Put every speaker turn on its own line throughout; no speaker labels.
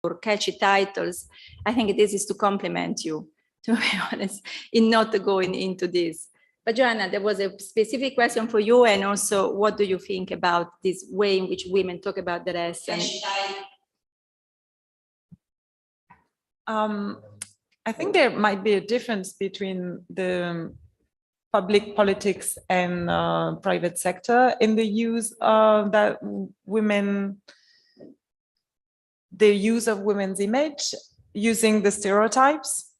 for catchy titles. I think this is to compliment you, to be honest, in not going into this. But Joanna, there was a specific question for you, and also what do you think about this way in which women talk about the rest? And
I think there might be a difference between the public politics and private sector in the use that women, the use of women's image using the stereotypes.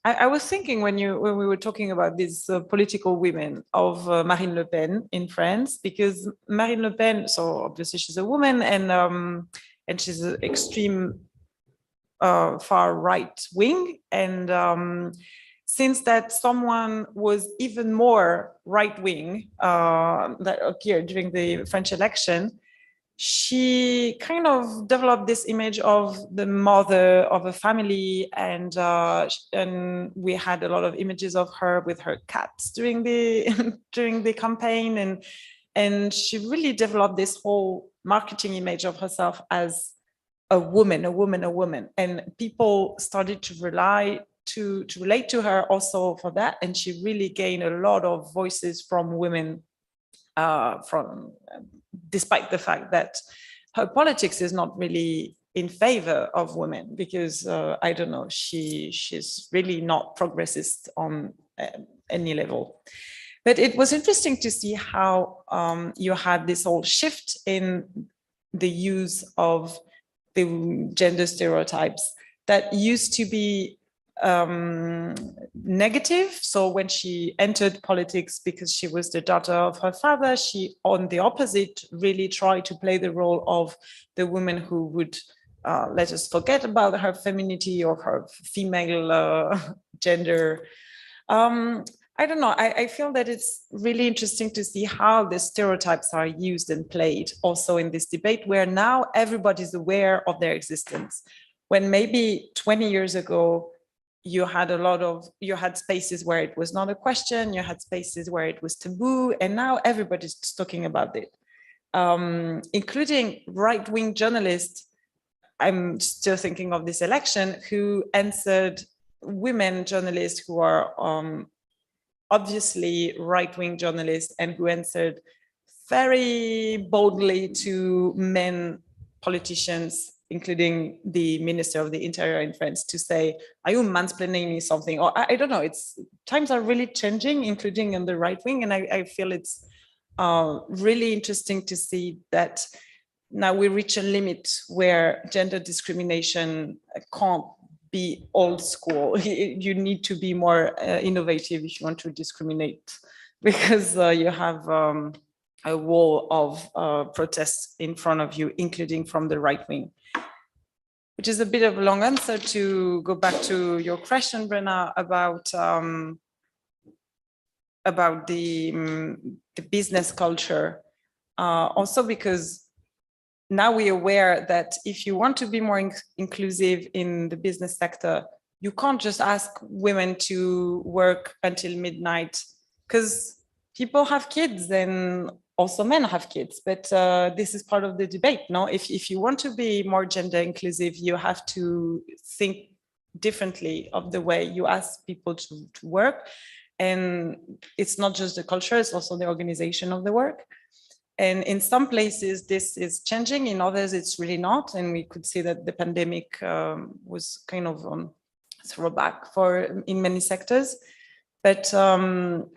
I was thinking when we were talking about these political women of Marine Le Pen in France, because Marine Le Pen, so obviously she's a woman, and she's an extreme far right wing, and since that someone was even more right wing that appeared during the French election, she kind of developed this image of the mother of a family, and we had a lot of images of her with her cats during the during the campaign, and she really developed this whole marketing image of herself as a woman, and people started to relate to her also for that, and she really gained a lot of voices from women, despite the fact that her politics is not really in favor of women, because I don't know, she's really not progressist on any level. But it was interesting to see how you had this whole shift in the use of the gender stereotypes that used to be negative. So when she entered politics, because she was the daughter of her father, she, on the opposite, really tried to play the role of the woman who would let us forget about her femininity or her female gender. I don't know, I feel that it's really interesting to see how the stereotypes are used and played also in this debate, where now everybody's aware of their existence. When maybe 20 years ago, you had spaces where it was not a question, you had spaces where it was taboo, and now everybody's talking about it, including right-wing journalists. I'm still thinking of this election, who answered women journalists who are obviously right-wing journalists, and who answered very boldly to men politicians, including the Minister of the Interior in France, to say, are you mansplaining me something? Or I don't know, times are really changing, including in the right wing. And I feel it's really interesting to see that now we reach a limit where gender discrimination can't be old school. You need to be more innovative if you want to discriminate, because you have a wall of protests in front of you, including from the right wing. Which is a bit of a long answer to go back to your question, Brenna, about the business culture. Also because now we're aware that if you want to be more inclusive in the business sector, you can't just ask women to work until midnight, because people have kids and also men have kids. But this is part of the debate, no? If you want to be more gender inclusive, you have to think differently of the way you ask people to work. And it's not just the culture, it's also the organization of the work. And in some places, this is changing. In others, it's really not. And we could see that the pandemic was kind of throwback in many sectors. But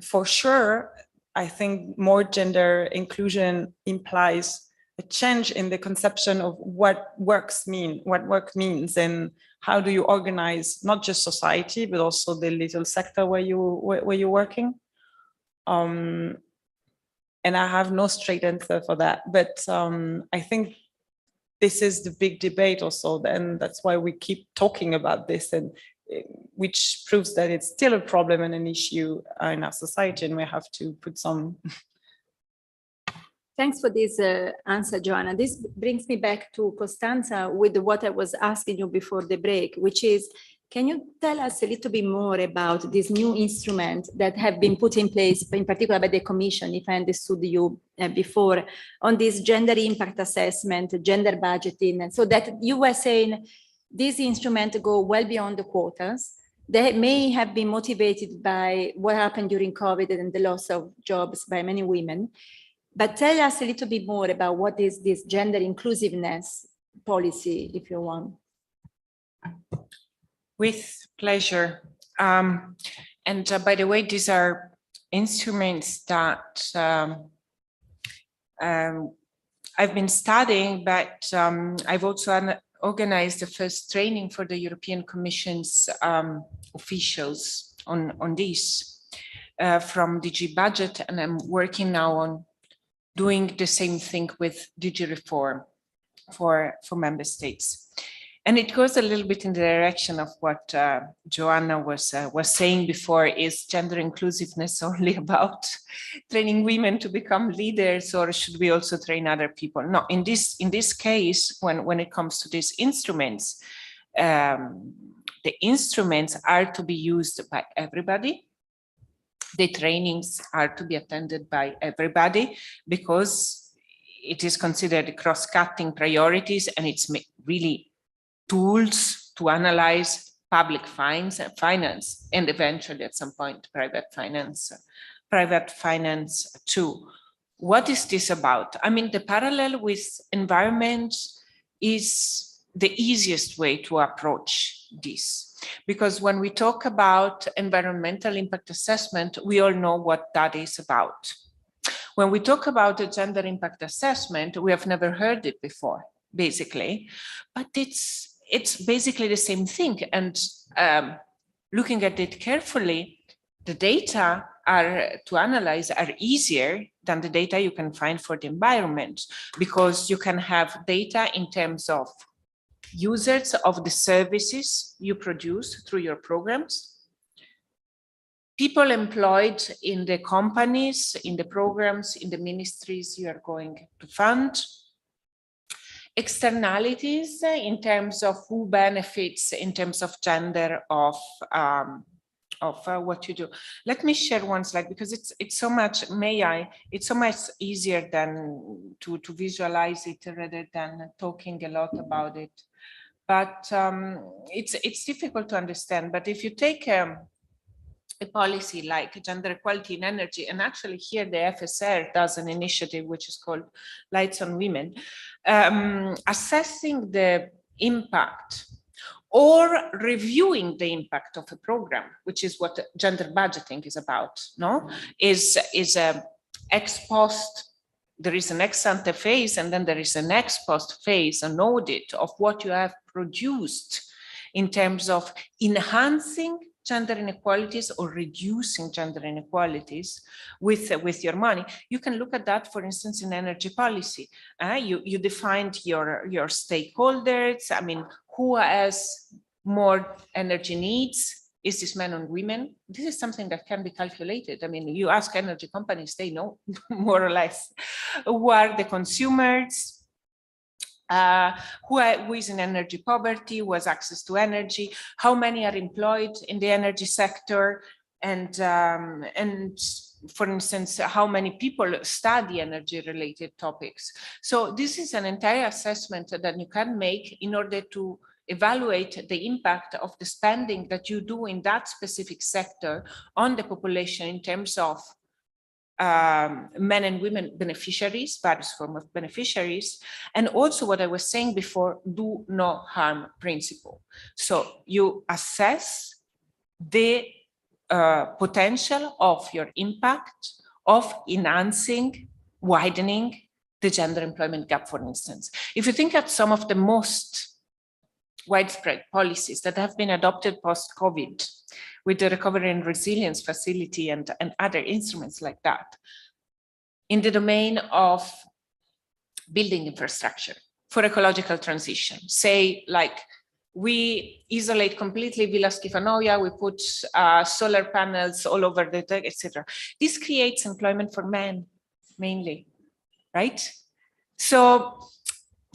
for sure, I think more gender inclusion implies a change in the conception of what work means, and how do you organize not just society, but also the little sector where you're working. And I have no straight answer for that, but I think this is the big debate also, and that's why we keep talking about this, and which proves that it's still a problem and an issue in our society, and we have to put some.
Thanks for this answer, Joanna. This brings me back to Costanza with what I was asking you before the break, which is, can you tell us a little bit more about this new instrument that have been put in place, in particular by the Commission, if I understood you before, on this gender impact assessment, gender budgeting, and so that you were saying these instruments go well beyond the quotas. They may have been motivated by what happened during COVID and the loss of jobs by many women. But tell us a little bit more about what is this gender inclusiveness policy, if you want.
With pleasure. By the way, these are instruments that I've been studying, but I've also organized the first training for the European Commission's officials on this from DG Budget, and I'm working now on doing the same thing with DG Reform for member states. And it goes a little bit in the direction of what Joanna was saying before. Is gender inclusiveness only about training women to become leaders, or should we also train other people? No, in this case, when it comes to these instruments, the instruments are to be used by everybody. The trainings are to be attended by everybody, because it is considered cross-cutting priorities, and it's really tools to analyze public finance, and eventually at some point private finance too. What is this about? I mean, the parallel with environment is the easiest way to approach this, because when we talk about environmental impact assessment, we all know what that is about. When we talk about a gender impact assessment, we have never heard it before, basically, but it's basically the same thing. And looking at it carefully, the data to analyze are easier than the data you can find for the environment, because you can have data in terms of users of the services you produce through your programs, people employed in the companies, in the programs, in the ministries you are going to fund, externalities in terms of who benefits in terms of gender of what you do. Let me share one slide, because it's so much, it's so much easier than to visualize it rather than talking a lot about it. But it's difficult to understand. But if you take a policy like gender equality in energy, and actually here the FSR does an initiative which is called Lights on Women, assessing the impact or reviewing the impact of a program, which is what gender budgeting is about, no? Is a ex post, there is an ex ante phase, and then there is an ex post phase, an audit of what you have produced in terms of enhancing gender inequalities or reducing gender inequalities with your money. You can look at that, for instance, in energy policy. You defined your stakeholders. I mean, who has more energy needs? Is this men or women? This is something that can be calculated. I mean, you ask energy companies, they know more or less. Who are the consumers? Who is in energy poverty, who has access to energy, how many are employed in the energy sector, and for instance, how many people study energy-related topics. So this is an entire assessment that you can make in order to evaluate the impact of the spending that you do in that specific sector on the population in terms of men and women beneficiaries, various forms of beneficiaries, and also what I was saying before, do no harm principle. So you assess the potential of your impact of enhancing, widening the gender employment gap, for instance. If you think at some of the most widespread policies that have been adopted post-COVID, with the Recovery and Resilience Facility and other instruments like that, in the domain of building infrastructure for ecological transition. Say, like, we isolate completely Villa Schifanoia, we put solar panels all over the tech, etc. This creates employment for men, mainly, right? So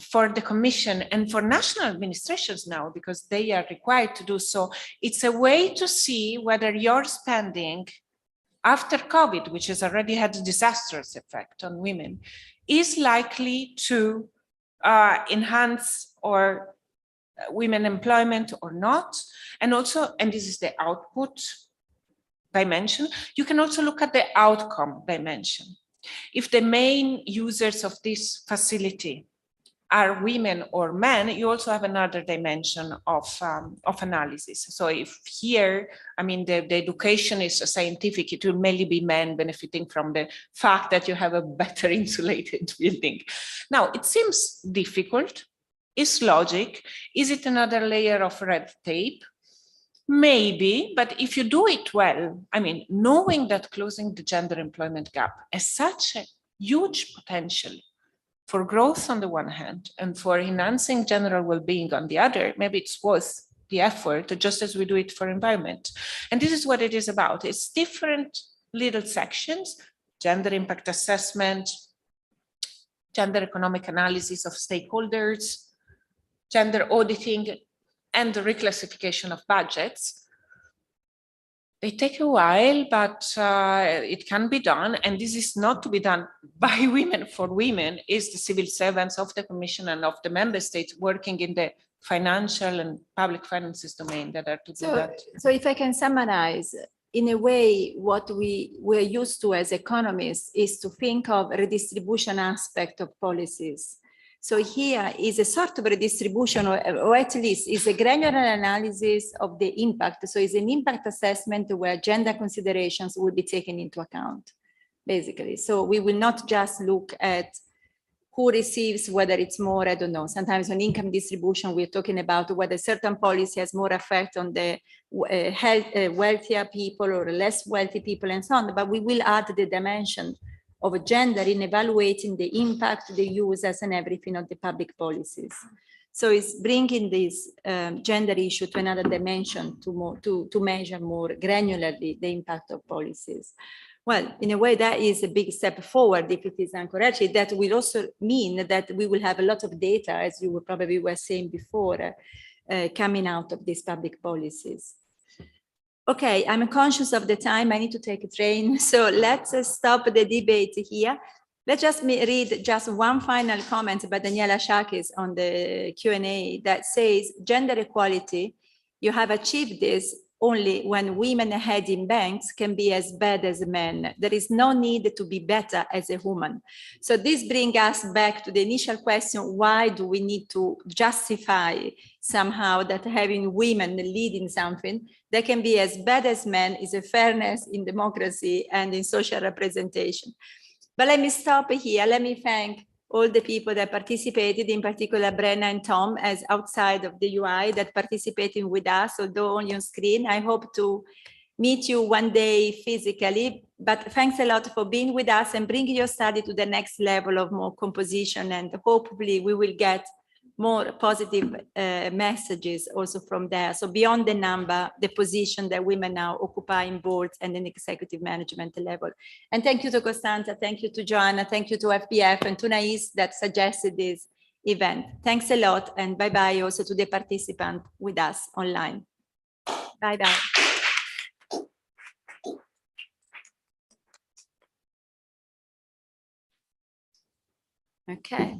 for the Commission and for national administrations now, because they are required to do so, it's a way to see whether your spending after COVID, which has already had a disastrous effect on women, is likely to enhance or women employment or not. And also, and this is the output dimension, you can also look at the outcome dimension. If the main users of this facility are women or men, you also have another dimension of analysis. So if here, I mean, the education is scientific, it will mainly be men benefiting from the fact that you have a better insulated building. Now, it seems difficult. Is logic? Is it another layer of red tape? Maybe, but if you do it well, I mean, knowing that closing the gender employment gap has such a huge potential for growth on the one hand and for enhancing general well-being on the other, maybe it's worth the effort, just as we do it for environment. And this is what it is about. It's different little sections: gender impact assessment, gender economic analysis of stakeholders, gender auditing, and the reclassification of budgets. They take a while, but it can be done. And this is not to be done by women for women. It's the civil servants of the Commission and of the member states working in the financial and public finances domain that are to do that.
So if I can summarize, in a way, what we're used to as economists is to think of redistribution aspect of policies. So here is a sort of redistribution, or at least is a granular analysis of the impact. So it's an impact assessment where gender considerations will be taken into account, basically. So we will not just look at who receives, whether it's more, I don't know. Sometimes on income distribution, we're talking about whether certain policy has more effect on the wealthier people or less wealthy people and so on. But we will add the dimension of gender in evaluating the impact, the users and everything of the public policies. So it's bringing this gender issue to another dimension to measure more granularly the impact of policies. Well, in a way, that is a big step forward if it is done correctly. That will also mean that we will have a lot of data, as you probably were saying before, coming out of these public policies. Okay, I'm conscious of the time. I need to take a train. So let's stop the debate here. Let's just read just one final comment by Daniela Shakis on the Q&A that says, gender equality, you have achieved this only when women heading banks can be as bad as men. There is no need to be better as a woman. So this brings us back to the initial question, why do we need to justify somehow that having women leading something that can be as bad as men is a fairness in democracy and in social representation. But let me stop here. Let me thank all the people that participated, in particular Brenna and Tom, as outside of the UI that participating with us, although on your screen. I hope to meet you one day physically, but thanks a lot for being with us and bringing your study to the next level of more composition, and hopefully we will get more positive messages also from there. So beyond the number, the position that women now occupy in boards and in executive management level. And thank you to Costanza, thank you to Joanna, thank you to FBF and to Nais that suggested this event. Thanks a lot, and bye-bye also to the participant with us online. Bye-bye. Okay.